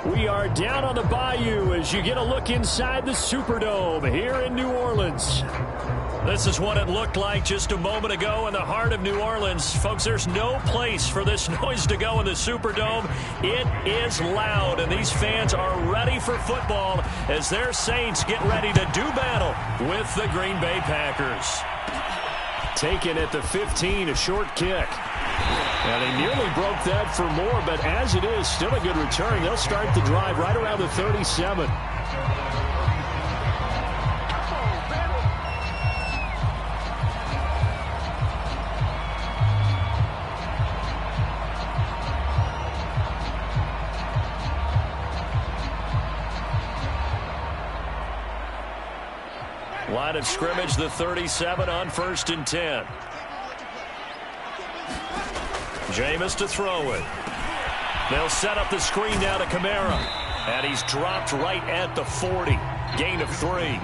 We are down on the bayou as you get a look inside the Superdome here in New Orleans. This is what it looked like just a moment ago in the heart of New Orleans. Folks, there's no place for this noise to go in the Superdome. It is loud, and these fans are ready for football as their Saints get ready to do battle with the Green Bay Packers. Taken at the 15, a short kick. Now, they nearly broke that for more, but as it is, still a good return. They'll start the drive right around the 37. Line of scrimmage, the 37 on 1st and 10. Jameis to throw it. They'll set up the screen now to Kamara. And he's dropped right at the 40. Gain of 3.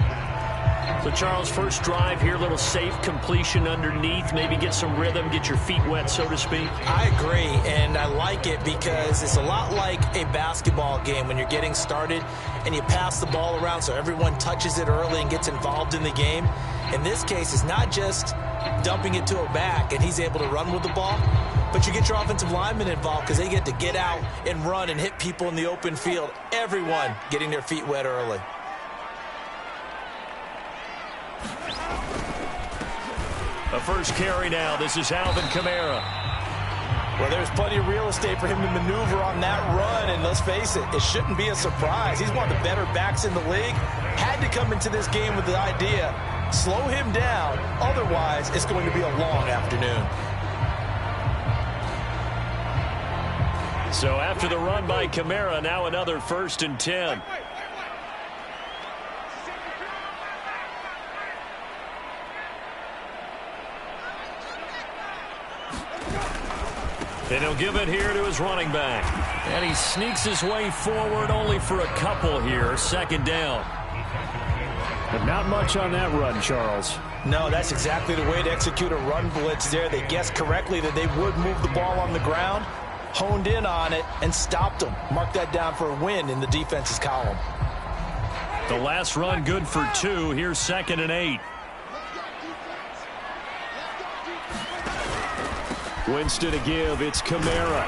So, Charles, first drive here, little safe completion underneath. Maybe get some rhythm, get your feet wet, so to speak. I agree, and I like it because it's a lot like a basketball game when you're getting started and you pass the ball around so everyone touches it early and gets involved in the game. In this case, it's not just dumping it to a back and he's able to run with the ball, but you get your offensive linemen involved because they get to get out and run and hit people in the open field. Everyone getting their feet wet early. A first carry now. This is Alvin Kamara. Well, there's plenty of real estate for him to maneuver on that run, and let's face it, it shouldn't be a surprise. He's one of the better backs in the league. Had to come into this game with the idea, slow him down, otherwise it's going to be a long afternoon. So after the run by Kamara, now another 1st and 10. And he'll give it here to his running back. And he sneaks his way forward only for a couple here. 2nd down. But not much on that run, Charles. No, that's exactly the way to execute a run blitz there. They guessed correctly that they would move the ball on the ground, honed in on it, and stopped them. Mark that down for a win in the defense's column. The last run good for 2. Here's 2nd and 8. Winston to give. It's Kamara.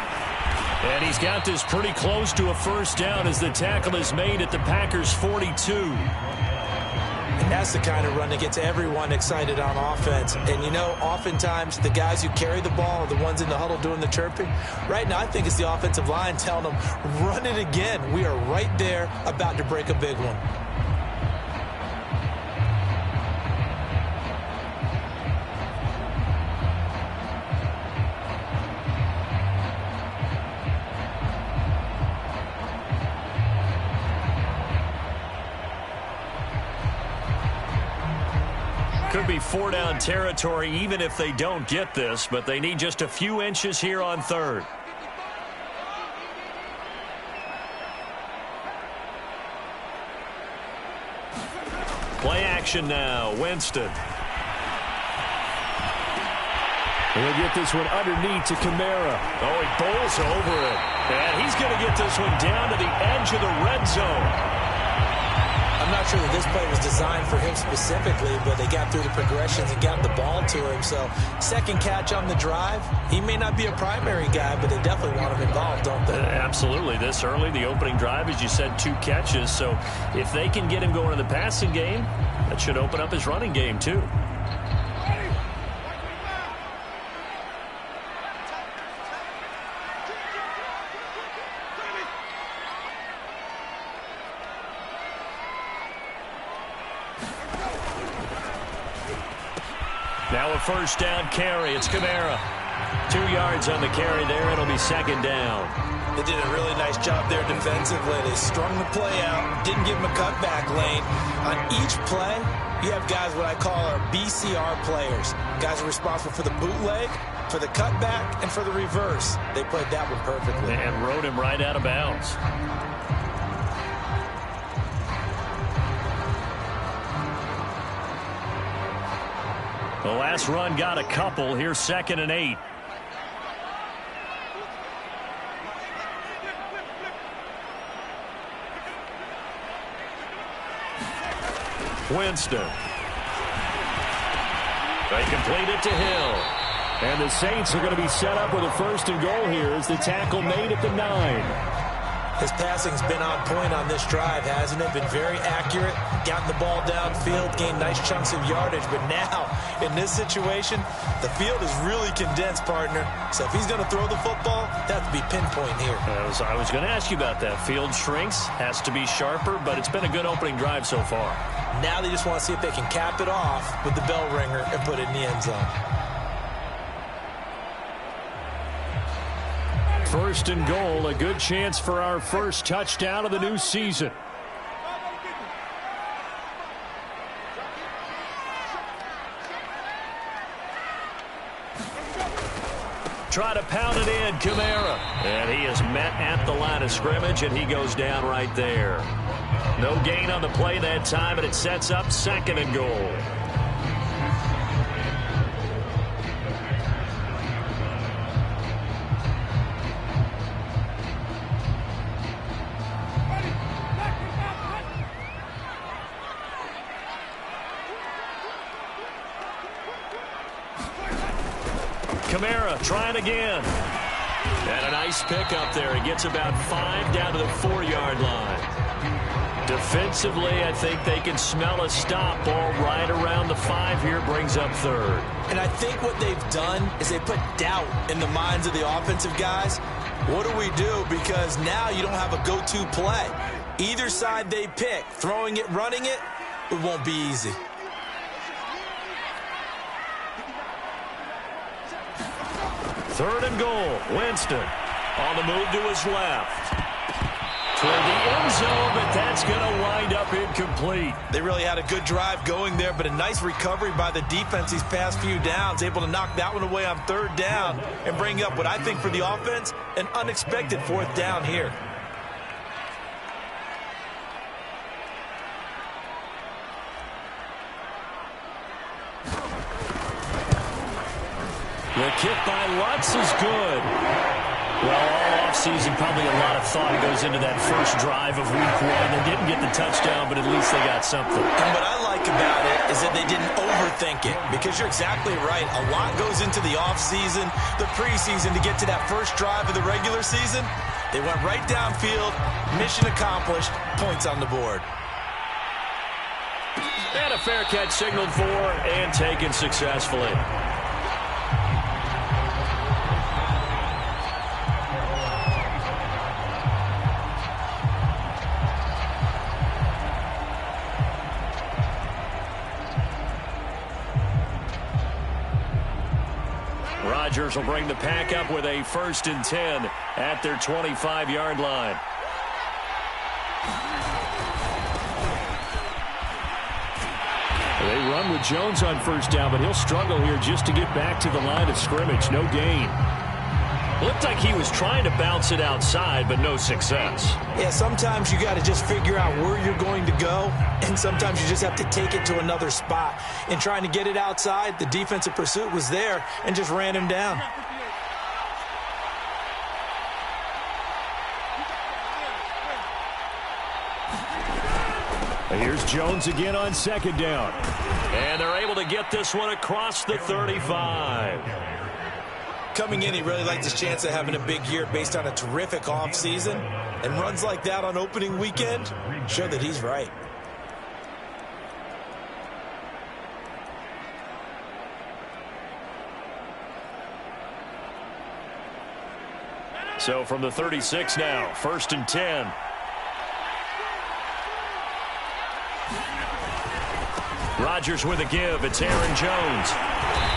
And he's got this pretty close to a 1st down as the tackle is made at the Packers' 42. And that's the kind of run that gets everyone excited on offense. And, you know, oftentimes the guys who carry the ball are the ones in the huddle doing the chirping. Right now, I think it's the offensive line telling them, run it again. We are right there about to break a big one. Could be 4-down territory even if they don't get this, but they need just a few inches here on 3rd. Play action now. Winston. He'll get this one underneath to Kamara. Oh, he bowls over it. And he's going to get this one down to the edge of the red zone. I'm not sure that this play was designed for him specifically, but they got through the progressions and got the ball to him. So, 2nd catch on the drive. He may not be a primary guy, but they definitely want him involved, don't they? Absolutely. This early, the opening drive, as you said, 2 catches. So, if they can get him going in the passing game, that should open up his running game, too. Now a 1st down carry. It's Kamara. 2 yards on the carry there. It'll be 2nd down. They did a really nice job there defensively. They strung the play out, didn't give him a cutback lane. On each play, you have guys what I call our BCR players. Guys are responsible for the bootleg, for the cutback, and for the reverse. They played that one perfectly. And rode him right out of bounds. The last run got a couple. Here's 2nd and 8. Winston. They complete it to Hill. And the Saints are going to be set up with a 1st and goal here as the tackle made at the 9. His passing's been on point on this drive, hasn't it? Been very accurate, gotten the ball downfield, gained nice chunks of yardage. But now, in this situation, the field is really condensed, partner. So if he's going to throw the football, that has to be pinpoint here. I was going to ask you about that. Field shrinks, has to be sharper, but it's been a good opening drive so far. Now they just want to see if they can cap it off with the bell ringer and put it in the end zone. 1st and goal, a good chance for our first touchdown of the new season. Try to pound it in, Kamara. And he is met at the line of scrimmage, and he goes down right there. No gain on the play that time, and it sets up 2nd and goal. Kamara trying again. And a nice pick up there. He gets about 5 down to the 4-yard line. Defensively, I think they can smell a stop. Ball right around the 5 here, brings up 3rd. And I think what they've done is they put doubt in the minds of the offensive guys. What do we do? Because now you don't have a go-to play. Either side they pick, throwing it, running it, it won't be easy. Third and goal. Winston on the move to his left. Toward the end zone, but that's going to wind up incomplete. They really had a good drive going there, but a nice recovery by the defense these past few downs. Able to knock that one away on 3rd down and bring up what I think for the offense, an unexpected 4th down here. The kick by Lutz is good. Well, all offseason, probably a lot of thought goes into that first drive of week 1. They didn't get the touchdown, but at least they got something. And what I like about it is that they didn't overthink it, because you're exactly right. A lot goes into the offseason, the preseason to get to that first drive of the regular season. They went right downfield, mission accomplished, points on the board. And a fair catch signaled for and taken successfully. Rodgers will bring the pack up with a 1st and 10 at their 25-yard line. They run with Jones on 1st down, but he'll struggle here just to get back to the line of scrimmage. No gain. Looked like he was trying to bounce it outside, but no success. Yeah, sometimes you got to just figure out where you're going to go, and sometimes you just have to take it to another spot. In trying to get it outside, the defensive pursuit was there and just ran him down. Here's Jones again on 2nd down. And they're able to get this one across the 35. Coming in, he really likes his chance of having a big year based on a terrific offseason. And runs like that on opening weekend show that he's right. So from the 36 now, 1st and 10. Rodgers with a give. It's Aaron Jones.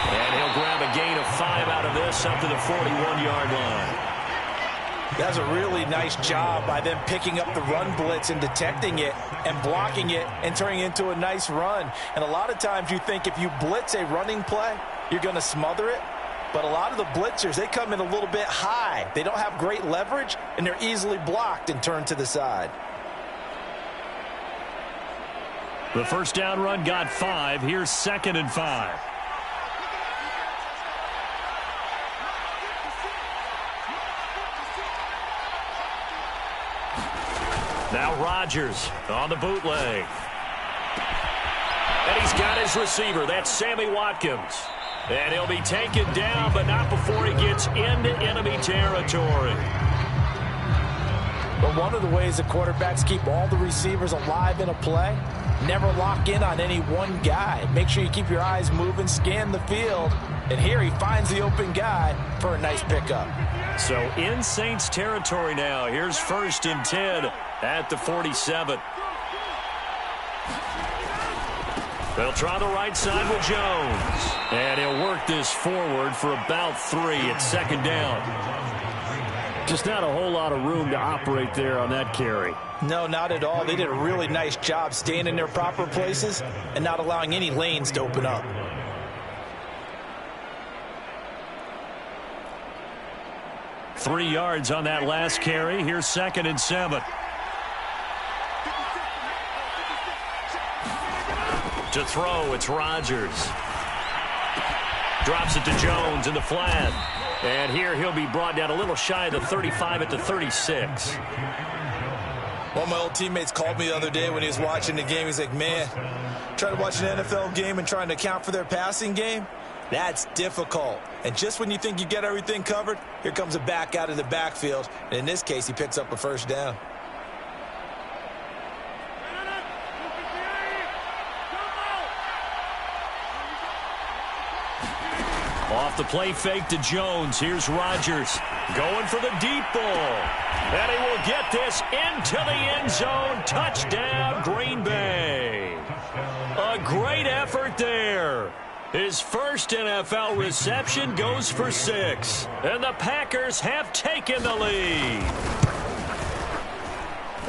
And he'll grab a gain of 5 out of this up to the 41-yard line. That's a really nice job by them picking up the run blitz and detecting it and blocking it and turning it into a nice run. And a lot of times you think if you blitz a running play, you're going to smother it. But a lot of the blitzers, they come in a little bit high. They don't have great leverage, and they're easily blocked and turned to the side. The 1st down run got 5. Here's 2nd and 5. Now Rodgers on the bootleg. got his receiver. That's Sammy Watkins. And he'll be taken down, but not before he gets into enemy territory. But one of the ways the quarterbacks keep all the receivers alive in a play, never lock in on any one guy. Make sure you keep your eyes moving, scan the field. And here he finds the open guy for a nice pickup. So in Saints territory now. Here's 1st and 10 at the 47. They'll try the right side with Jones. And he'll work this forward for about 3 at 2nd down. Just not a whole lot of room to operate there on that carry. No, not at all. They did a really nice job staying in their proper places and not allowing any lanes to open up. Three yards on that last carry. Here's 2nd and 7. To throw, it's Rodgers. Drops it to Jones in the flat. And here he'll be brought down a little shy of the 35 at the 36. One of my old teammates called me the other day when he was watching the game. He's like, man, trying to watch an NFL game and trying to account for their passing game? That's difficult. And just when you think you get everything covered, here comes a back out of the backfield. And in this case, he picks up a 1st down. Off the play fake to Jones. Here's Rodgers going for the deep ball. And he will get this into the end zone. Touchdown, Green Bay. A great effort there. His first NFL reception goes for 6. And the Packers have taken the lead.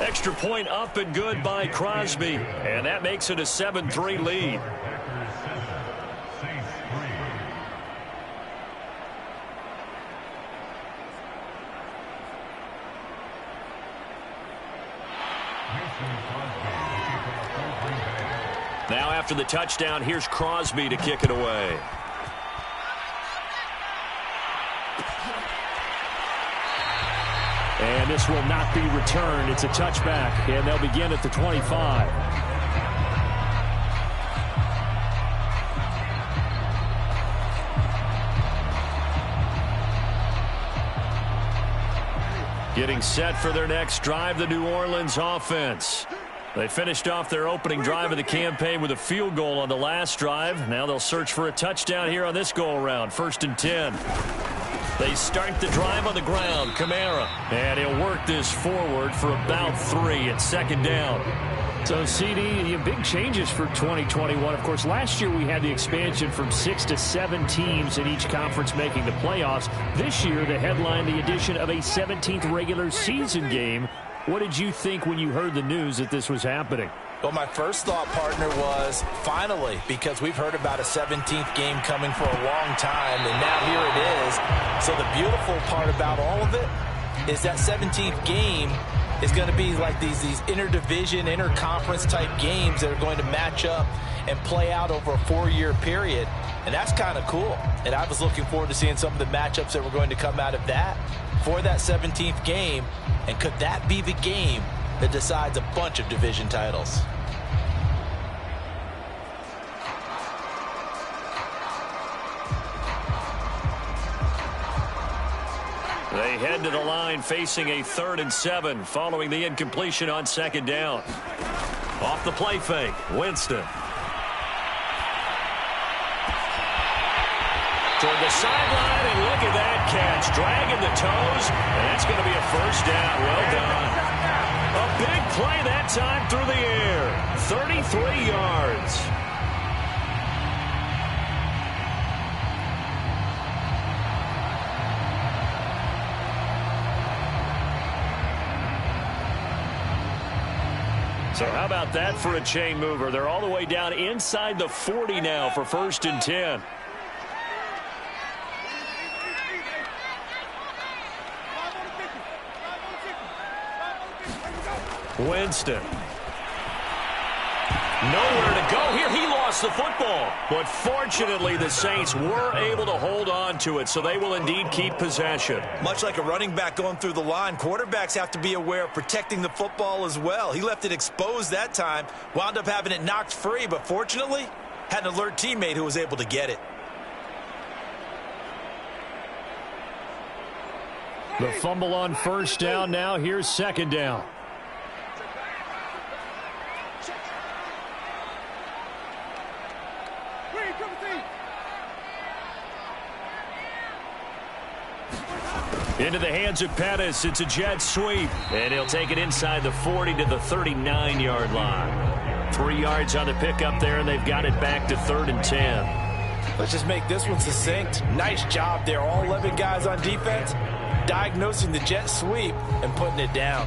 Extra point up and good by Crosby. And that makes it a 7-3 lead. Now after the touchdown, here's Crosby to kick it away. And this will not be returned. It's a touchback, and they'll begin at the 25. Getting set for their next drive, the New Orleans offense. They finished off their opening drive of the campaign with a field goal on the last drive. Now they'll search for a touchdown here on this go-around. 1st and 10. They start the drive on the ground. Kamara. And he'll work this forward for about 3 at 2nd down. So, CD, big changes for 2021. Of course, last year we had the expansion from 6 to 7 teams in each conference making the playoffs. This year, the headline, the addition of a 17th regular season game. What did you think when you heard the news that this was happening? Well, my first thought, partner, was finally, because we've heard about a 17th game coming for a long time, and now here it is. So the beautiful part about all of it is that 17th game is going to be like these interdivision, interconference type games that are going to match up and play out over a 4-year period. And that's kind of cool. And I was looking forward to seeing some of the matchups that were going to come out of that for that 17th game. And could that be the game that decides a bunch of division titles? They head to the line facing a 3rd and 7 following the incompletion on 2nd down. Off the play fake, Winston. Toward the sideline, and look at that catch. Dragging the toes, and that's going to be a 1st down. Well done. A big play that time through the air. 33 yards. So how about that for a chain mover? They're all the way down inside the 40 now for 1st and 10. Winston. Nowhere to go here. He lost the football. But fortunately, the Saints were able to hold on to it, so they will indeed keep possession. Much like a running back going through the line, quarterbacks have to be aware of protecting the football as well. He left it exposed that time, wound up having it knocked free, but fortunately, had an alert teammate who was able to get it. The fumble on first down. Now here's second down. Into the hands of Pettis. It's a jet sweep. And he'll take it inside the 40 to the 39-yard line. 3 yards on the pickup there, and they've got it back to 3rd and 10. Let's just make this one succinct. Nice job there. All 11 guys on defense diagnosing the jet sweep and putting it down.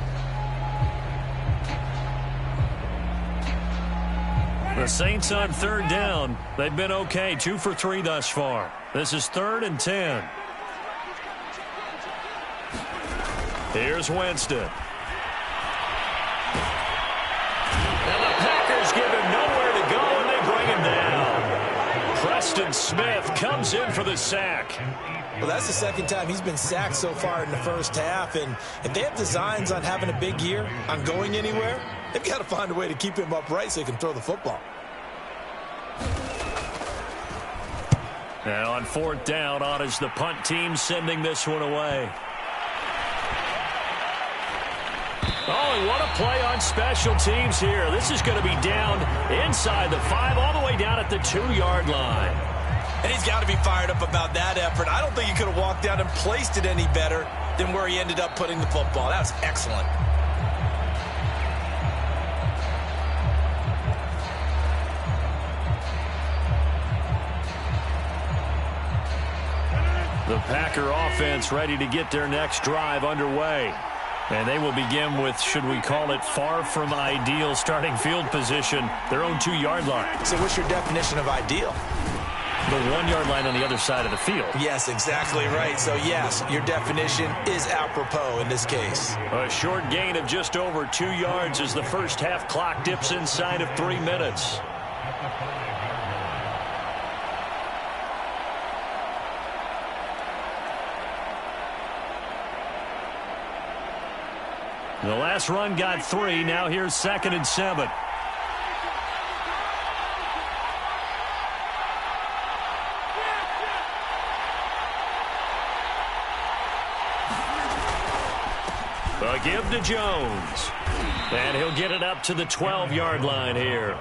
The Saints on 3rd down. They've been okay. 2 for 3 thus far. This is 3rd and 10. Here's Winston. And the Packers give him nowhere to go, and they bring him down. Preston Smith comes in for the sack. Well, that's the second time he's been sacked so far in the first half, and if they have designs on having a big year, on going anywhere, they've got to find a way to keep him upright so he can throw the football. Now on 4th down, on is the punt team sending this one away. Oh, and what a play on special teams here. This is going to be down inside the 5, all the way down at the 2-yard line. And he's got to be fired up about that effort. I don't think he could have walked down and placed it any better than where he ended up putting the football. That was excellent. The Packer offense ready to get their next drive underway. And they will begin with, should we call it, far from ideal starting field position, their own 2-yard line. So what's your definition of ideal? The 1-yard line on the other side of the field. Yes, exactly right. So, yes, your definition is apropos in this case. A short gain of just over 2 yards as the first half clock dips inside of 3 minutes. The last run got 3. Now here's 2nd and 7. A give to Jones. And he'll get it up to the 12-yard line here.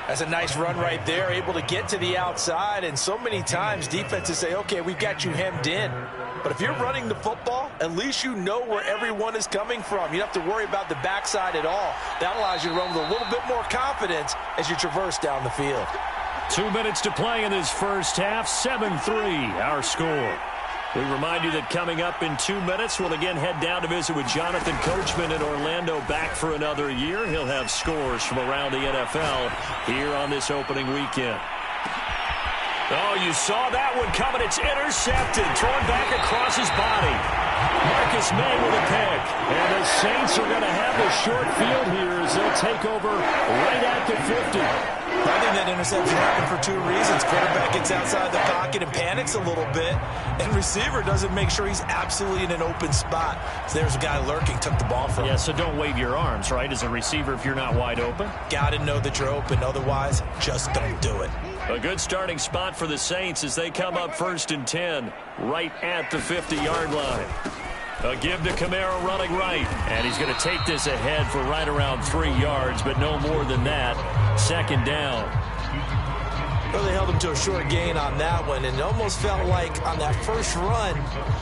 That's a nice run right there, able to get to the outside. And so many times defenses say, okay, we've got you hemmed in. But if you're running the football, at least you know where everyone is coming from. You don't have to worry about the backside at all. That allows you to run with a little bit more confidence as you traverse down the field. 2 minutes to play in this first half. 7-3, our score. We remind you that coming up in 2 minutes, we'll again head down to visit with Jonathan Coachman in Orlando, back for another year. He'll have scores from around the NFL here on this opening weekend. Oh, you saw that one coming. It's intercepted. Thrown back across his body. Marcus May with a pick. And the Saints are going to have a short field here as they'll take over right at the 50. I think that interception happened for 2 reasons. Quarterback gets outside the pocket and panics a little bit. And receiver doesn't make sure he's absolutely in an open spot. So there's a guy lurking, took the ball from him. Yeah, so don't wave your arms, right, as a receiver if you're not wide open. Got to know that you're open. Otherwise, just don't do it. A good starting spot for the Saints as they come up 1st and 10 right at the 50-yard line. A give to Kamara running right. And he's going to take this ahead for right around 3 yards, but no more than that. 2nd down. Really held him to a short gain on that one, and it almost felt like on that first run,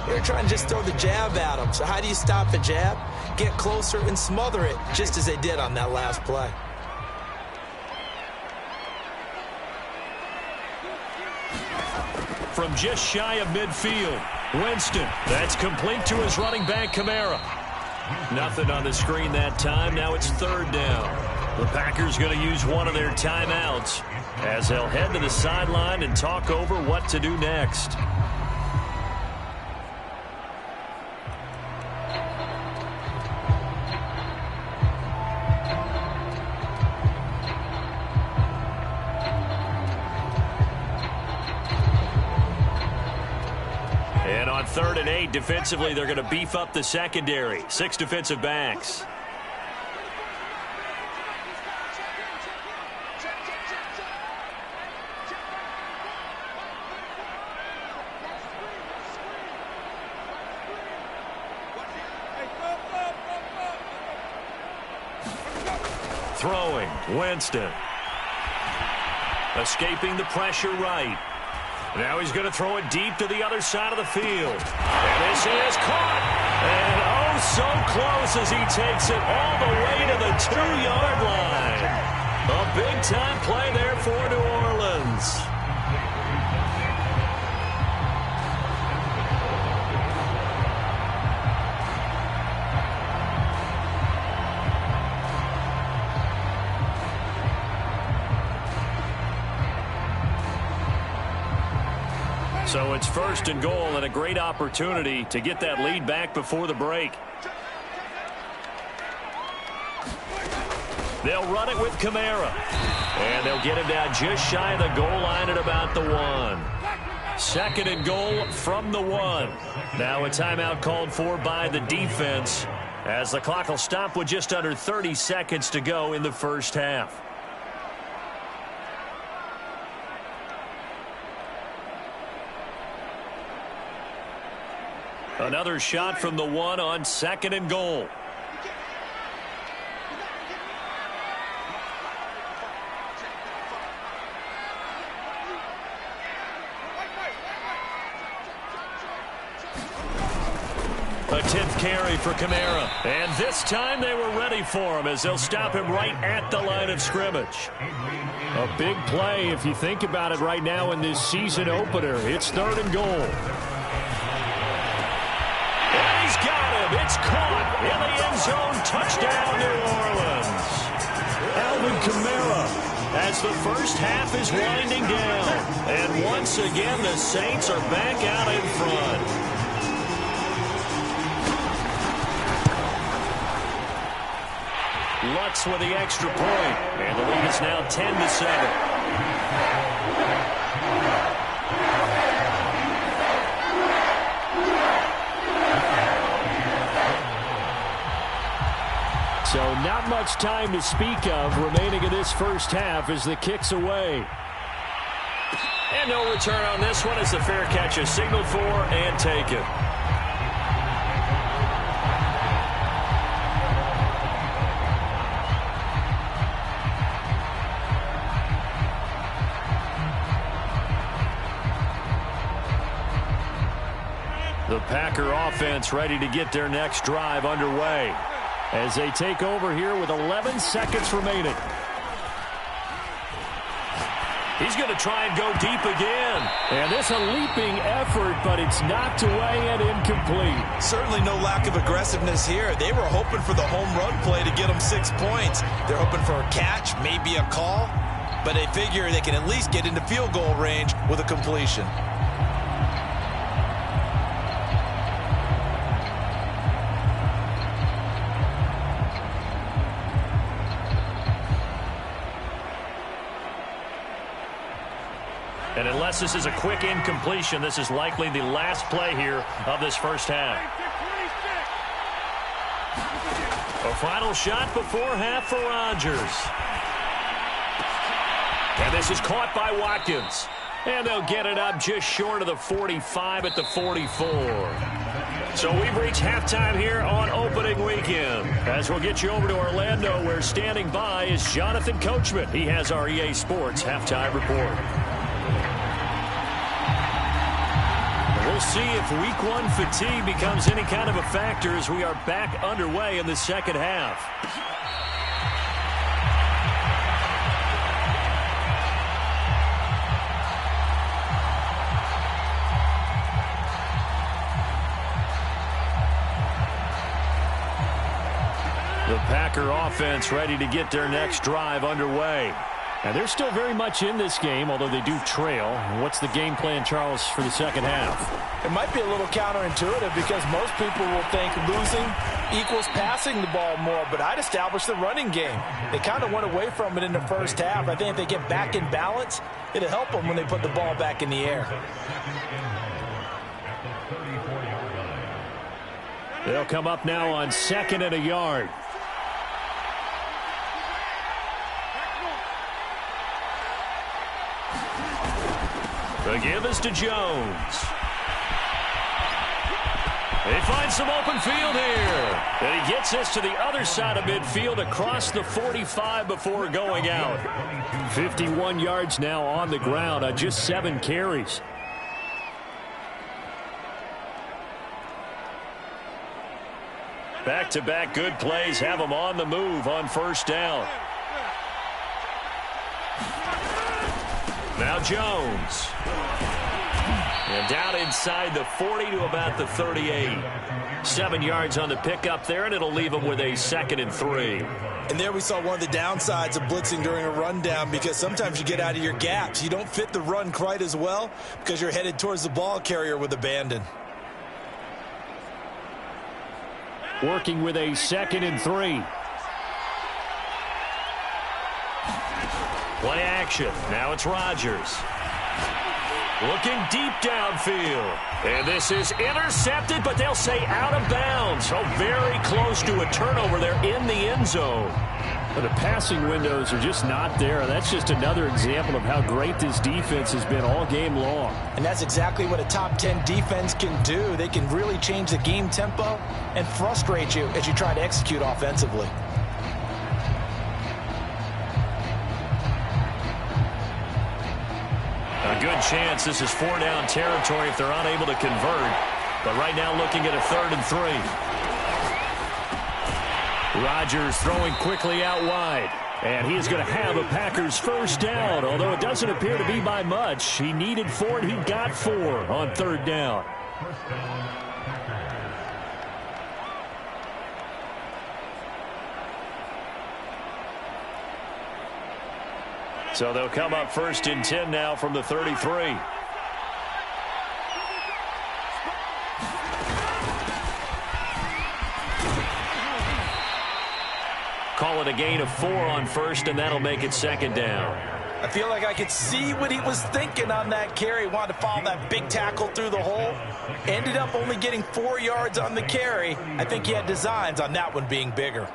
they were trying to just throw the jab at him. So how do you stop a jab? Get closer and smother it, just as they did on that last play. From just shy of midfield, Winston. That's complete to his running back, Kamara. Nothing on the screen that time. Now it's 3rd down. The Packers going to use one of their timeouts as they'll head to the sideline and talk over what to do next. And on 3rd and 8, defensively, they're going to beef up the secondary. 6 defensive backs. Throwing, Winston. Escaping the pressure right. Now he's going to throw it deep to the other side of the field. And this is caught. And oh, so close as he takes it all the way to the 2-yard line. A big-time play there for New Orleans. So it's 1st and goal and a great opportunity to get that lead back before the break. They'll run it with Kamara. And they'll get him down just shy of the goal line at about the 1. 2nd and goal from the 1. Now a timeout called for by the defense as the clock will stop with just under 30 seconds to go in the first half. Another shot from the 1 on 2nd and goal. A 10th carry for Kamara. And this time they were ready for him as they'll stop him right at the line of scrimmage. A big play if you think about it right now in this season opener. It's 3rd and goal. It's caught in the end zone. Touchdown, New Orleans. Alvin Kamara as the first half is winding down. And once again, the Saints are back out in front. Lutz with the extra point. And the lead is now 10-7. So not much time to speak of remaining in this first half as the kick's away. And no return on this one as the fair catch is signaled for and taken. The Packer offense ready to get their next drive underway as they take over here with 11 seconds remaining. He's going to try and go deep again. And this a leaping effort, but it's knocked away and incomplete. Certainly no lack of aggressiveness here. They were hoping for the home run play to get them 6 points. They're hoping for a catch, maybe a call, but they figure they can at least get into field goal range with a completion. And unless this is a quick incompletion, this is likely the last play here of this first half. A final shot before half for Rodgers. And this is caught by Watkins. And they'll get it up just short of the 45 at the 44. So we've reached halftime here on opening weekend. As we'll get you over to Orlando, where standing by is Jonathan Coachman. He has our EA Sports halftime report. We'll see if Week 1 fatigue becomes any kind of a factor as we are back underway in the second half. The Packer offense ready to get their next drive underway. And they're still very much in this game, although they do trail. What's the game plan, Charles, for the second half? It might be a little counterintuitive because most people will think losing equals passing the ball more, but I'd establish the running game. They kind of went away from it in the first half. I think if they get back in balance, it'll help them when they put the ball back in the air. They'll come up now on 2nd and a yard. The give is to Jones. He finds some open field here. And he gets this to the other side of midfield across the 45 before going out. 51 yards now on the ground on just 7 carries. Back-to-back good plays have him on the move on first down. Now Jones. And down inside the 40 to about the 38. 7 yards on the pickup there, and it'll leave him with a 2nd and 3. And there we saw one of the downsides of blitzing during a rundown, because sometimes you get out of your gaps. You don't fit the run quite as well because you're headed towards the ball carrier with abandon. Working with a 2nd and 3. Play action. Now it's Rodgers. Looking deep downfield. And this is intercepted, but they'll say out of bounds. So very close to a turnover there in the end zone. But the passing windows are just not there. That's just another example of how great this defense has been all game long. And that's exactly what a top 10 defense can do. They can really change the game tempo and frustrate you as you try to execute offensively. A good chance this is 4-down territory if they're unable to convert. But right now looking at a 3rd and 3. Rodgers throwing quickly out wide. And he is going to have a Packers first down, although it doesn't appear to be by much. He needed 4, and he got 4 on 3rd down. So they'll come up 1st and 10 now from the 33. Call it a gain of 4 on 1st, and that'll make it 2nd down. I feel like I could see what he was thinking on that carry. Wanted to follow that big tackle through the hole. Ended up only getting 4 yards on the carry. I think he had designs on that one being bigger.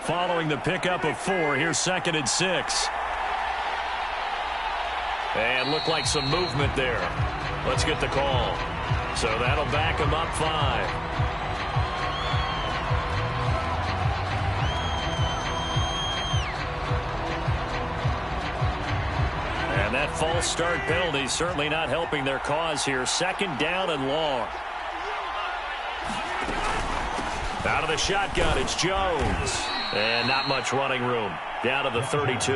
Following the pickup of 4, here's 2nd and 6. And looked like some movement there. Let's get the call. So that'll back him up 5. And that false start penalty certainly not helping their cause here. 2nd down and long. Out of the shotgun, it's Jones. And not much running room. Down to the 32.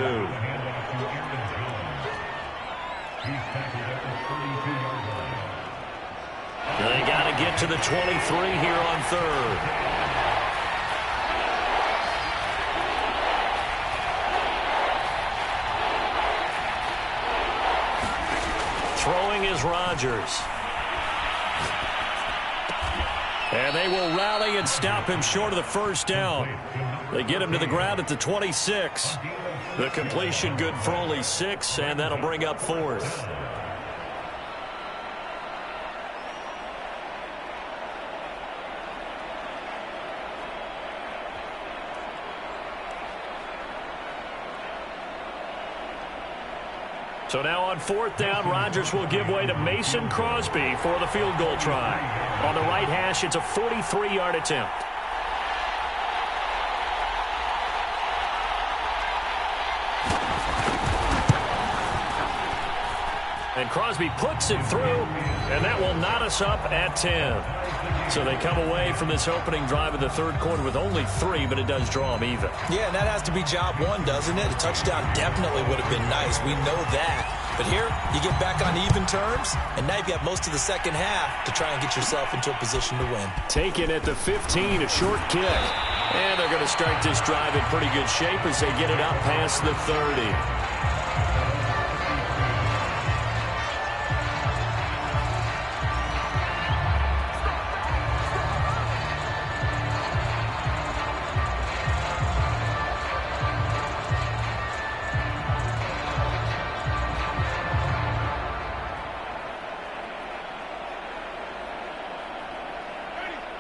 They got to get to the 23 here on 3rd. Throwing is Rodgers. And they will rally and stop him short of the first down. They get him to the ground at the 26. The completion good for only 6, and that'll bring up 4th. So now on 4th down, Rodgers will give way to Mason Crosby for the field goal try. On the right hash, it's a 43-yard attempt. And Crosby puts it through, and that will knot us up at 10. So they come away from this opening drive of the 3rd quarter with only 3, but it does draw them even. Yeah, and that has to be job 1, doesn't it? A touchdown definitely would have been nice. We know that. But here, you get back on even terms, and now you've got most of the second half to try and get yourself into a position to win. Taken at the 15, a short kick. And they're going to start this drive in pretty good shape as they get it up past the 30.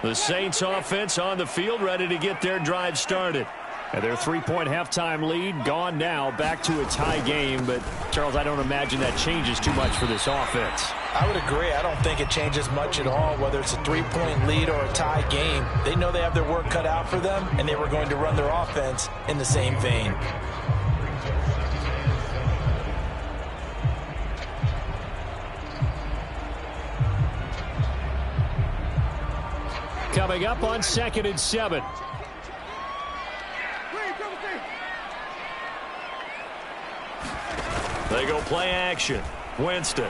The Saints offense on the field, ready to get their drive started. And their 3-point halftime lead gone now, back to a tie game. But, Charles, I don't imagine that changes too much for this offense. I would agree. I don't think it changes much at all, whether it's a 3-point lead or a tie game. They know they have their work cut out for them, and they were going to run their offense in the same vein. Coming up on 2nd and 7. They go play action. Winston.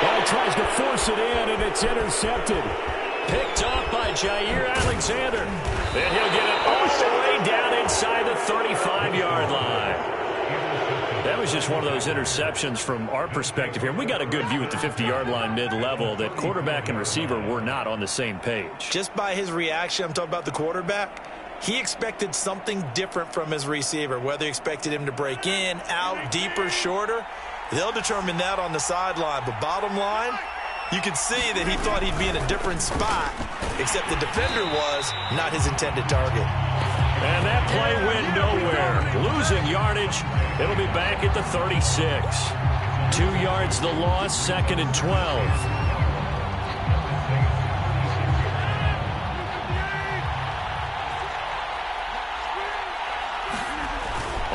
Well, tries to force it in, and it's intercepted. Picked off by Jair Alexander. And he'll get it all the way down inside the 35-yard line. That was just one of those interceptions from our perspective here. We got a good view at the 50-yard line mid-level that quarterback and receiver were not on the same page. Just by his reaction, I'm talking about the quarterback, he expected something different from his receiver, whether he expected him to break in, out, deeper, shorter. They'll determine that on the sideline. But bottom line, you can see that he thought he'd be in a different spot, except the defender was not his intended target. And that play went nowhere. Losing yardage. It'll be back at the 36. 2 yards the loss, 2nd and 12.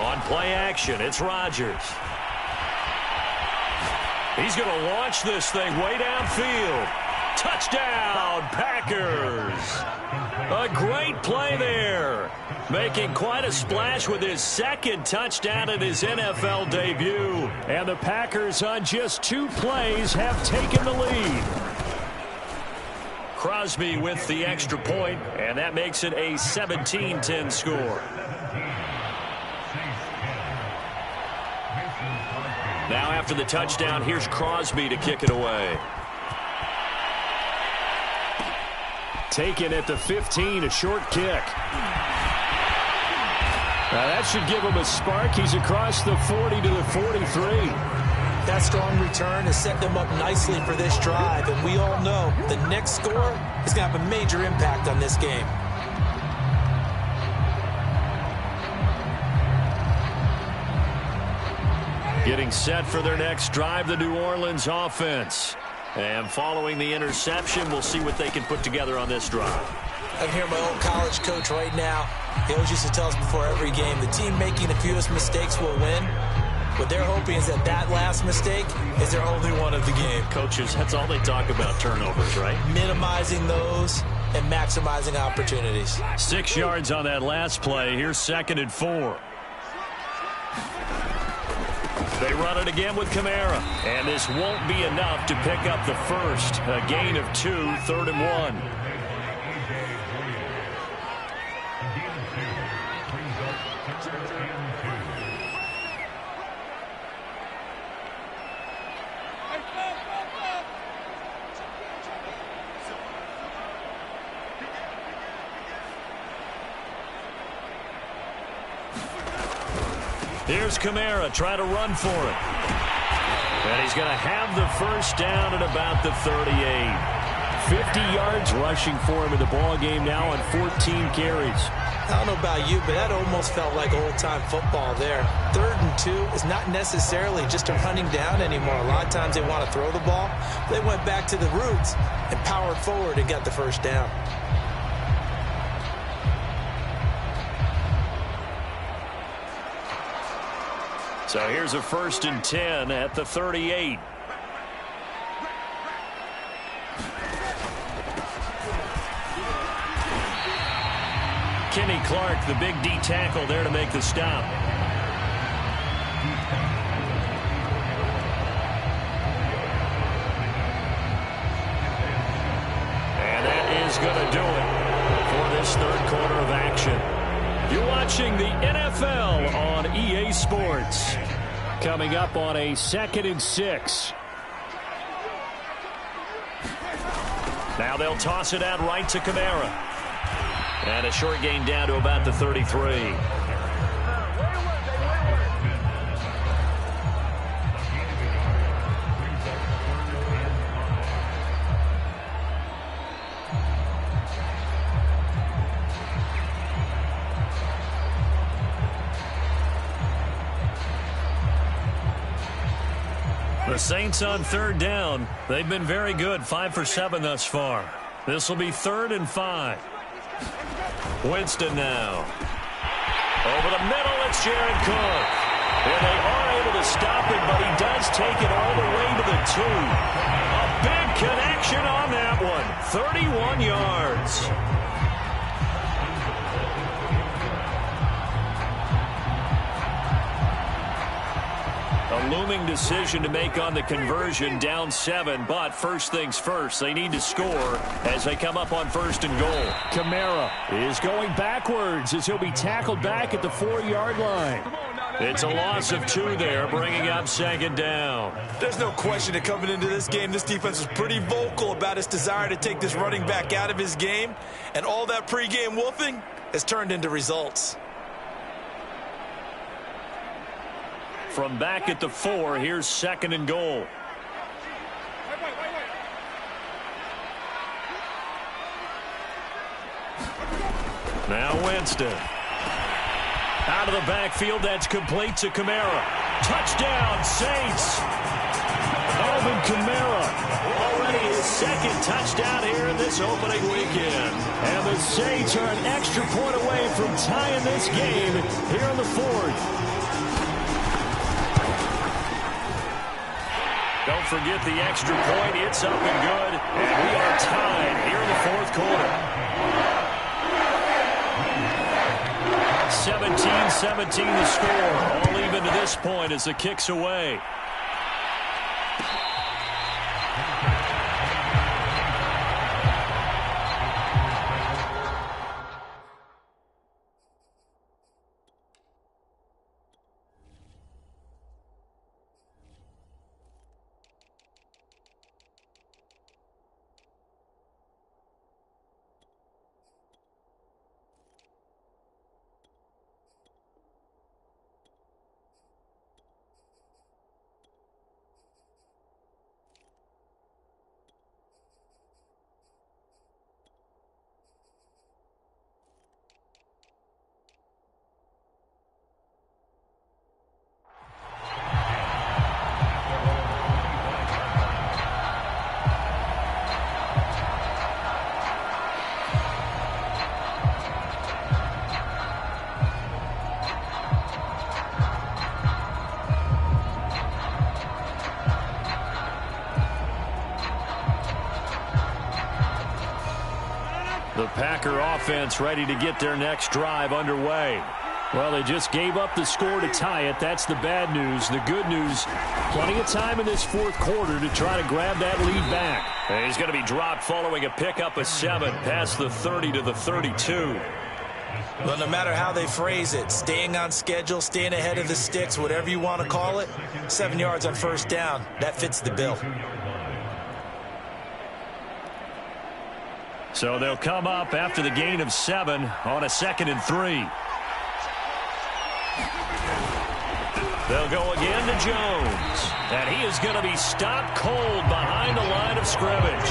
On play action, it's Rodgers. He's going to launch this thing way downfield. Touchdown, Packers. A great play there. Making quite a splash with his 2nd touchdown in his NFL debut. And the Packers on just 2 plays have taken the lead. Crosby with the extra point, and that makes it a 17-10 score. Now after the touchdown, here's Crosby to kick it away. Taken at the 15, a short kick. Now that should give him a spark. He's across the 40 to the 43. That strong return has set them up nicely for this drive, and we all know the next score is going to have a major impact on this game. Getting set for their next drive, the New Orleans offense. And following the interception, we'll see what they can put together on this drive. I can hear my old college coach right now. He always used to tell us before every game, the team making the fewest mistakes will win. What they're hoping is that that last mistake is their only one of the game. Coaches, that's all they talk about, turnovers, right? Minimizing those and maximizing opportunities. 6 yards on that last play. Here's 2nd and 4. They run it again with Kamara. And this won't be enough to pick up the first. A gain of 2, 3rd and 1. Here's Kamara trying to run for it. And he's going to have the first down at about the 38. 50 yards rushing for him in the ball game now on 14 carries. I don't know about you, but that almost felt like old-time football there. 3rd and 2 is not necessarily just a running down anymore. A lot of times they want to throw the ball. They went back to the roots and powered forward and got the first down. So here's a 1st and 10 at the 38. Kenny Clark, the big D tackle there to make the stop. And that is going to do it for this 3rd quarter of action. You're watching the NFL on EA Sports. Coming up on a 2nd and 6. Now they'll toss it out right to Kamara. And a short gain down to about the 33. The Saints on third down. They've been very good, 5 for 7 thus far. This will be 3rd and 5. Winston now. Over the middle, it's Jared Cook. And they are able to stop him, but he does take it all the way to the 2. A big connection on that one. 31 yards. A looming decision to make on the conversion, down 7, but first things first, they need to score as they come up on 1st and goal. Kamara is going backwards as he'll be tackled back at the 4-yard line. It's a loss of 2 there, bringing up 2nd down. There's no question that coming into this game, this defense is pretty vocal about its desire to take this running back out of his game, and all that pregame wolfing has turned into results. From back at the 4, here's 2nd and goal. Now Winston. Out of the backfield, that's complete to Kamara. Touchdown, Saints. Alvin Kamara. Already his 2nd touchdown here in this opening weekend. And the Saints are an extra point away from tying this game here in the 4th. Don't forget the extra point. It's up and good. And we are tied here in the 4th quarter. 17-17 the score. All even to this point as the kick's away. The Packer offense ready to get their next drive underway. Well, they just gave up the score to tie it. That's the bad news. The good news, plenty of time in this 4th quarter to try to grab that lead back. And he's going to be dropped following a pickup of 7 past the 30 to the 32. Well, no matter how they phrase it, staying on schedule, staying ahead of the sticks, whatever you want to call it, 7 yards on 1st down, that fits the bill. So they'll come up after the gain of 7 on a 2nd and 3. They'll go again to Jones. And he is going to be stopped cold behind the line of scrimmage.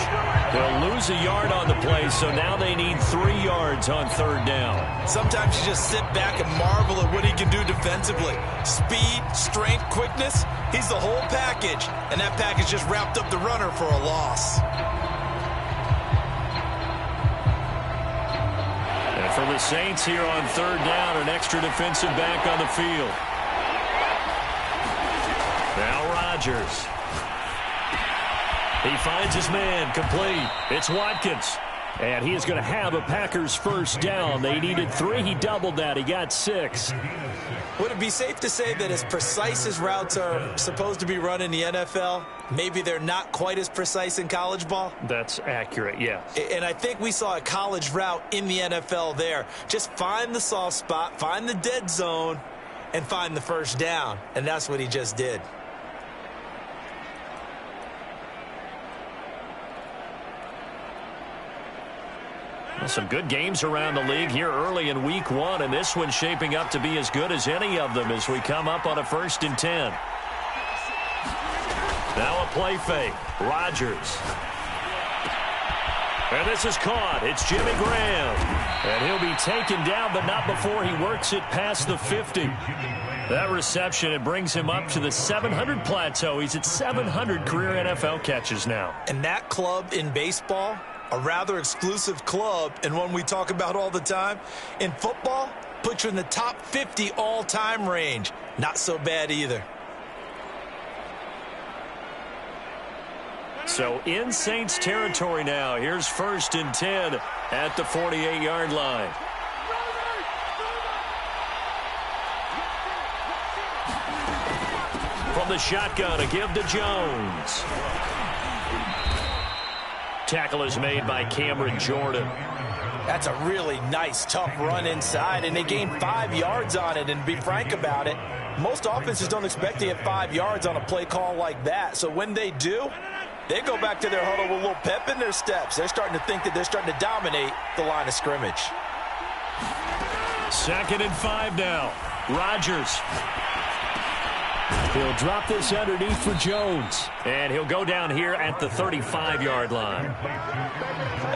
They'll lose a yard on the play, so now they need 3 yards on 3rd down. Sometimes you just sit back and marvel at what he can do defensively. Speed, strength, quickness, he's the whole package. And that package just wrapped up the runner for a loss. And for the Saints here on 3rd down, an extra defensive back on the field. Now Rodgers. He finds his man, complete. It's Watkins. And he is going to have a Packers 1st down. They needed 3. He doubled that. He got 6. Would it be safe to say that as precise as routes are supposed to be run in the NFL, maybe they're not quite as precise in college ball? That's accurate, yeah. And I think we saw a college route in the NFL there. Just find the soft spot, find the dead zone, and find the 1st down. And that's what he just did. Well, some good games around the league here early in week 1, and this one's shaping up to be as good as any of them as we come up on a 1st and 10. Now a play fake. Rodgers. And this is caught. It's Jimmy Graham. And he'll be taken down, but not before he works it past the 50. That reception, it brings him up to the 700 plateau. He's at 700 career NFL catches now. And that club in baseball, a rather exclusive club and one we talk about all the time. In football, puts you in the top 50 all-time range. Not so bad either. So in Saints territory now. Here's 1st and 10 at the 48-yard line. From the shotgun, a give to Jones. Tackle is made by Cameron Jordan. That's a really nice, tough run inside, and they gained 5 yards on it. And to be frank about it, most offenses don't expect to get 5 yards on a play call like that. So when they do, they go back to their huddle with a little pep in their steps. They're starting to think that they're starting to dominate the line of scrimmage. 2nd and 5 now. Rodgers. He'll drop this underneath for Jones. And he'll go down here at the 35-yard line.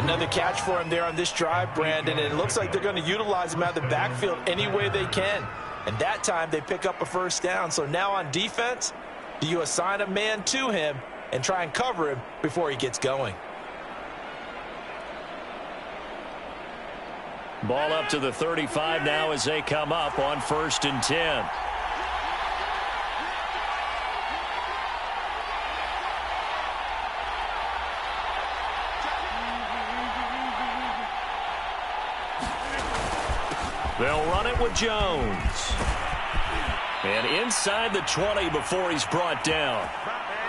Another catch for him there on this drive, Brandon, and it looks like they're going to utilize him out of the backfield any way they can. And that time they pick up a 1st down. So now on defense, do you assign a man to him and try and cover him before he gets going? Ball up to the 35 now as they come up on 1st and 10. They'll run it with Jones. And inside the 20 before he's brought down.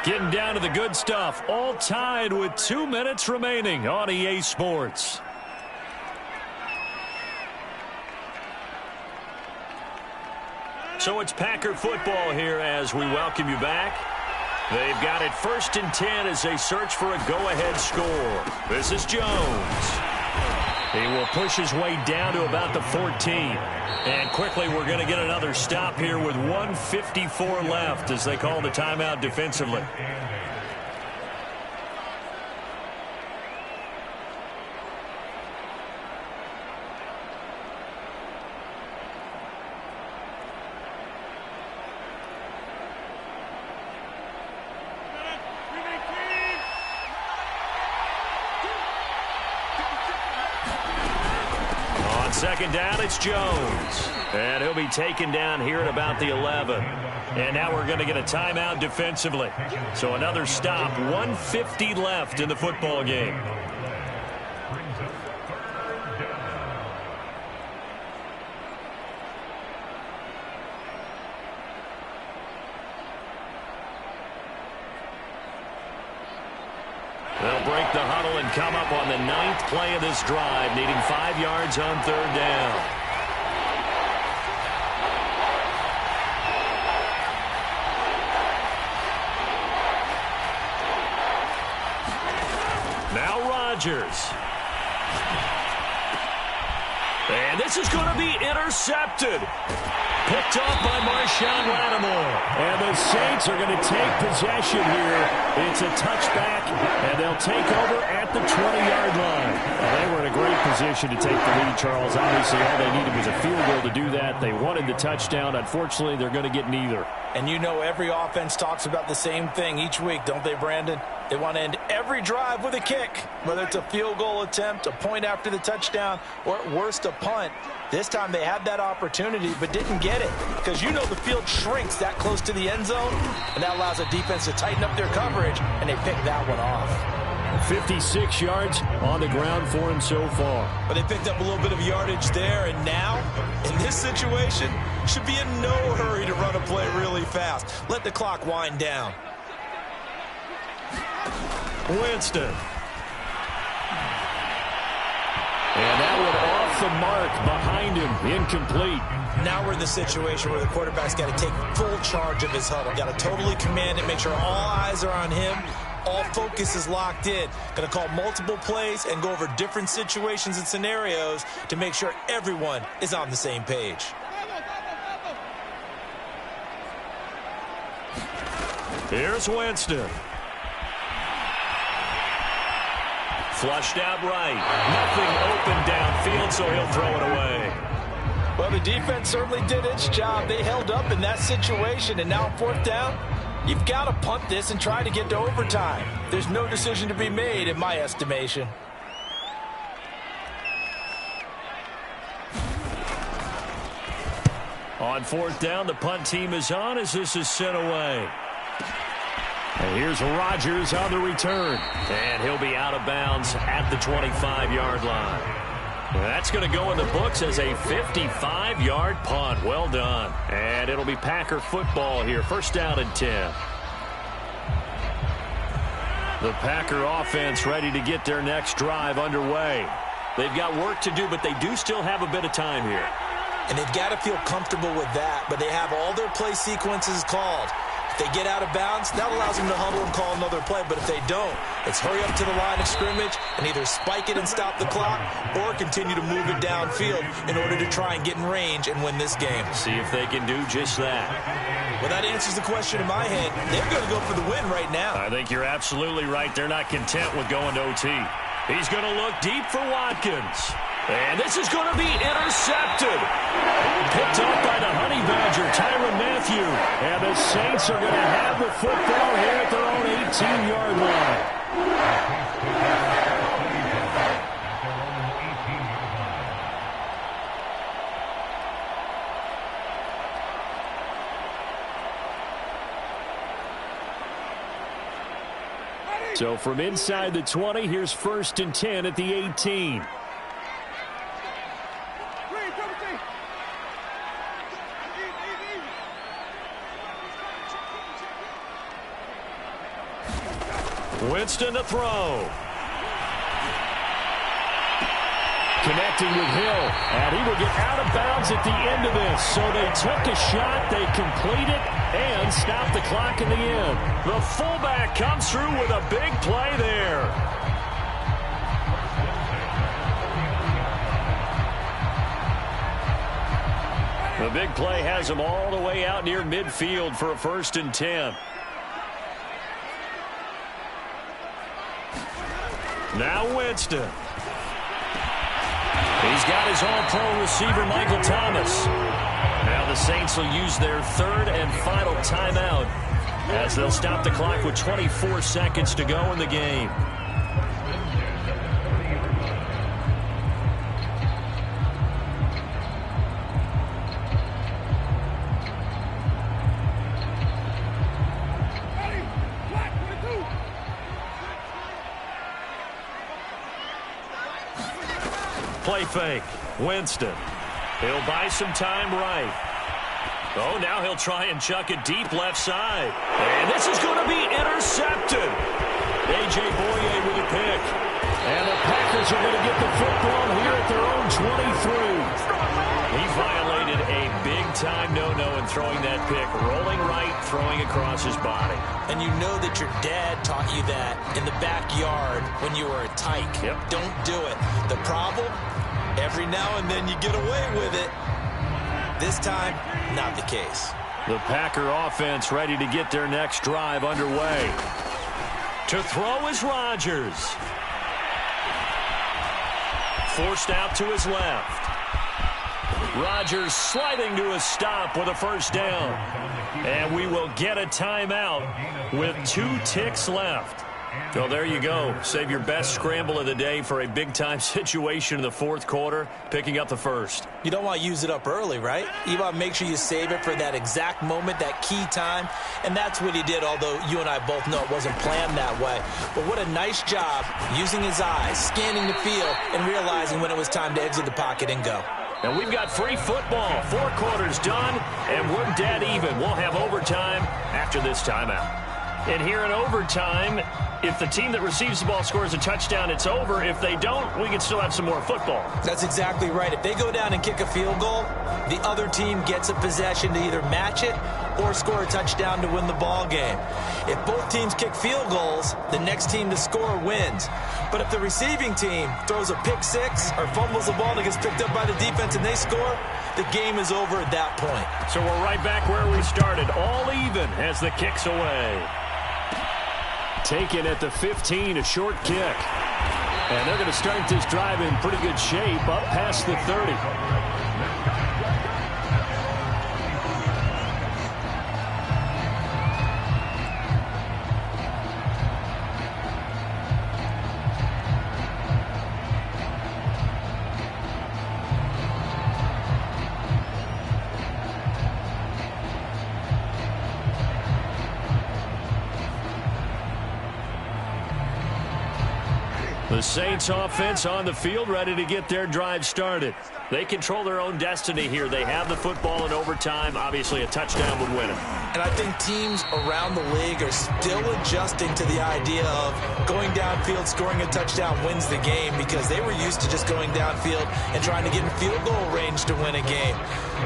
Getting down to the good stuff. All tied with 2 minutes remaining on EA Sports. So it's Packer football here as we welcome you back. They've got it 1st and 10 as they search for a go-ahead score. This is Jones. He will push his way down to about the 14. And quickly we're going to get another stop here with 1:54 left as they call the timeout defensively. Second down, it's Jones. And he'll be taken down here at about the 11. And now we're going to get a timeout defensively. So another stop, 1:50 left in the football game. They'll break the huddle and come up on the 9th play of this drive, needing 5 yards on 3rd down. Now Rodgers. And this is going to be intercepted. Picked off by Marshawn Lattimore. And the Saints are going to take possession here. It's a touchback, and they'll take over at the 20-yard line. Well, they were in a great position to take the lead, Charles. Obviously, all they needed was a field goal to do that. They wanted the touchdown. Unfortunately, they're going to get neither. And you know every offense talks about the same thing each week, don't they, Brandon? They want to end every drive with a kick, whether it's a field goal attempt, a point after the touchdown, or at worst a punt. This time they had that opportunity but didn't get it because you know the field shrinks that close to the end zone, and that allows the defense to tighten up their coverage, and they picked that one off. 56 yards on the ground for him so far. But they picked up a little bit of yardage there, and now, in this situation, should be in no hurry to run a play really fast. Let the clock wind down. Winston. And that one off the mark behind him, incomplete. Now we're in the situation where the quarterback's got to take full charge of his huddle. Got to totally command it, make sure all eyes are on him. All focus is locked in. Going to call multiple plays and go over different situations and scenarios to make sure everyone is on the same page. Here's Winston. Flushed out right. Nothing open downfield, so he'll throw it away. Well, the defense certainly did its job. They held up in that situation, and now on fourth down, you've got to punt this and try to get to overtime. There's no decision to be made in my estimation. On fourth down, the punt team is on as this is sent away. And here's Rodgers on the return. And he'll be out of bounds at the 25-yard line. That's going to go in the books as a 55-yard punt. Well done. And it'll be Packer football here. First down and 10. The Packer offense ready to get their next drive underway. They've got work to do, but they do still have a bit of time here. And they've got to feel comfortable with that, but they have all their play sequences called. If they get out of bounds, that allows them to huddle and call another play. But if they don't, it's hurry up to the line of scrimmage and either spike it and stop the clock or continue to move it downfield in order to try and get in range and win this game. See if they can do just that. Well, that answers the question in my head. They're going to go for the win right now. I think you're absolutely right. They're not content with going to OT. He's going to look deep for Watkins. And this is going to be intercepted. Picked up by the Honey Badger, Tyrann Mathieu. And the Saints are going to have the football here at their own 18-yard line. So from inside the 20, here's first and 10 at the 18. Winston to throw. Connecting with Hill, and he will get out of bounds at the end of this. So they took a shot, they complete it, and stop the clock in the end. The fullback comes through with a big play there. The big play has him all the way out near midfield for a first and 10. Now Winston. He's got his all-pro receiver, Michael Thomas. Now the Saints will use their third and final timeout as they'll stop the clock with 24 seconds to go in the game. Play fake. Winston. He'll buy some time right. Oh, now he'll try and chuck it deep left side. And this is going to be intercepted. A.J. Boye with a pick. And the Packers are going to get the football here at their own 23. He violated a big-time no-no in throwing that pick. Rolling right, throwing across his body. And you know that your dad taught you that in the backyard when you were a tyke. Yep. Don't do it. The problem, every now and then you get away with it. This time, not the case. The Packer offense ready to get their next drive underway. To throw is Rodgers. Forced out to his left. Rodgers sliding to a stop with a first down. And we will get a timeout with 2 ticks left. So there you go. Save your best scramble of the day for a big-time situation in the fourth quarter, picking up the first. You don't want to use it up early, right? You want to make sure you save it for that exact moment, that key time. And that's what he did, although you and I both know it wasn't planned that way. But what a nice job using his eyes, scanning the field, and realizing when it was time to exit the pocket and go. And we've got free football. 4 quarters done, and we're dead even. We'll have overtime after this timeout. And here in overtime, if the team that receives the ball scores a touchdown, it's over. If they don't, we can still have some more football. That's exactly right. If they go down and kick a field goal, the other team gets a possession to either match it or score a touchdown to win the ball game. If both teams kick field goals, the next team to score wins. But if the receiving team throws a pick six or fumbles the ball that gets picked up by the defense and they score, the game is over at that point. So we're right back where we started, all even as the kick's away. Taken at the 15, a short kick. And they're going to start this drive in pretty good shape, up past the 30. The Saints offense on the field, ready to get their drive started. They control their own destiny here. They have the football in overtime. Obviously, a touchdown would win it. And I think teams around the league are still adjusting to the idea of going downfield, scoring a touchdown wins the game, because they were used to just going downfield and trying to get in field goal range to win a game.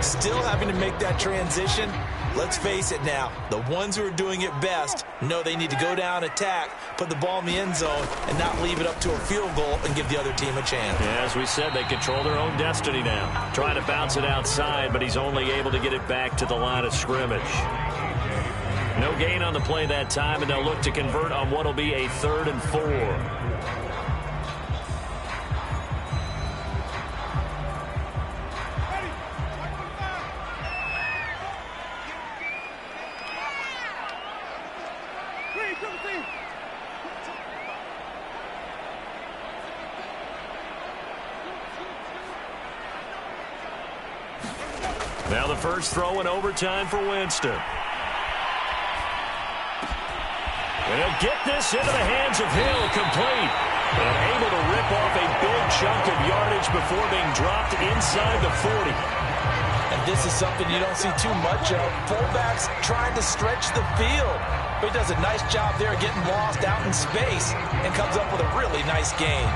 Still having to make that transition. Let's face it now, the ones who are doing it best know they need to go down, attack, put the ball in the end zone, and not leave it up to a field goal and give the other team a chance. Yeah, as we said, they control their own destiny now. Trying to bounce it outside, but he's only able to get it back to the line of scrimmage. No gain on the play that time, and they'll look to convert on what will be a 3rd and 4. Now the first throw in overtime for Winston. And he'll get this into the hands of Hill, complete. And able to rip off a big chunk of yardage before being dropped inside the 40. And this is something you don't see too much of. Fullbacks trying to stretch the field. But he does a nice job there getting lost out in space and comes up with a really nice gain.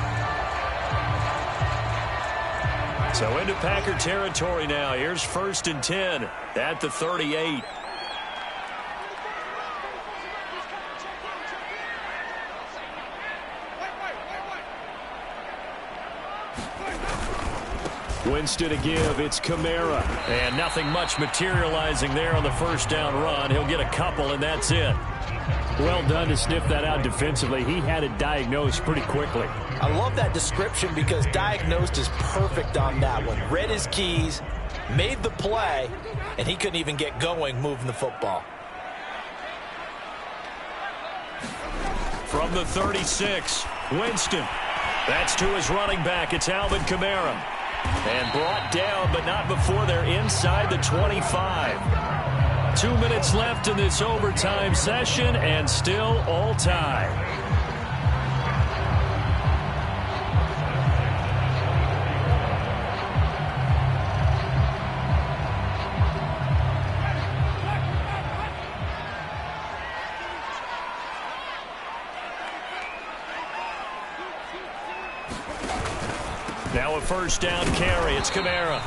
So into Packer territory now. Here's 1st and 10 at the 38. Winston to give. It's Kamara. And nothing much materializing there on the first down run. He'll get a couple, and that's it. Well done to sniff that out defensively. He had it diagnosed pretty quickly. I love that description because diagnosed is perfect on that one. Read his keys, made the play, and he couldn't even get going moving the football. From the 36, Winston. That's to his running back. It's Alvin Kamara. And brought down, but not before they're inside the 25. 2 minutes left in this overtime session, and still all tied. Now a first down carry. It's Kamara.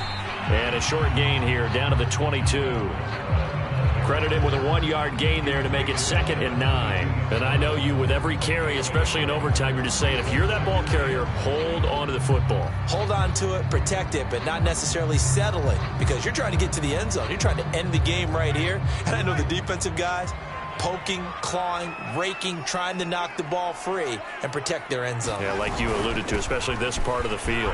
And a short gain here down to the 22. Credit him with a 1-yard gain there to make it 2nd and 9. And I know you, with every carry, especially in overtime, you're just saying, if you're that ball carrier, hold on to the football. Hold on to it, protect it, but not necessarily settle it, because you're trying to get to the end zone. You're trying to end the game right here. And I know the defensive guys poking, clawing, raking, trying to knock the ball free and protect their end zone. Yeah, like you alluded to, especially this part of the field.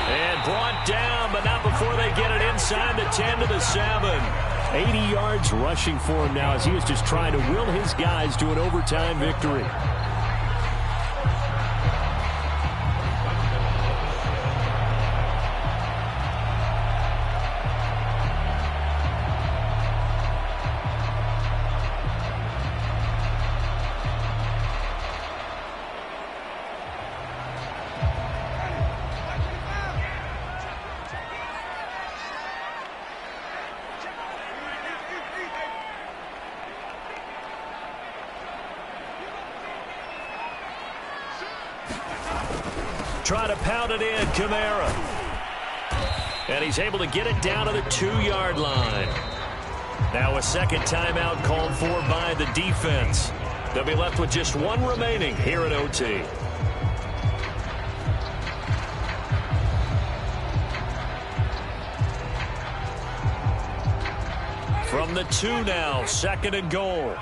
And brought down, but not before they get it inside the 10 to the 7. 80 yards rushing for him now as he was just trying to will his guys to an overtime victory. Try to pound it in, Kamara. And he's able to get it down to the 2-yard line. Now a second timeout called for by the defense. They'll be left with just one remaining here at OT. From the 2 now, 2nd and goal.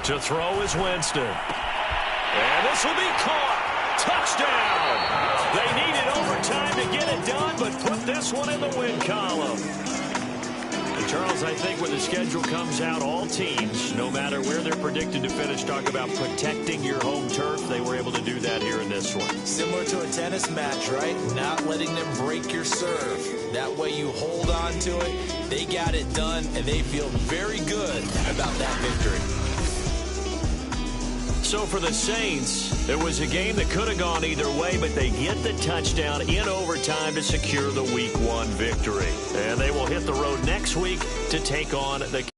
To throw is Winston. And this will be caught. Touchdown. They needed overtime to get it done, but put this one in the win column. And Charles, I think when the schedule comes out, all teams, no matter where they're predicted to finish, talk about protecting your home turf. They were able to do that here in this one. Similar to a tennis match, right? Not letting them break your serve. That way you hold on to it. They got it done, and they feel very good about that victory. So for the Saints, it was a game that could have gone either way, but they get the touchdown in overtime to secure the Week 1 victory. And they will hit the road next week to take on the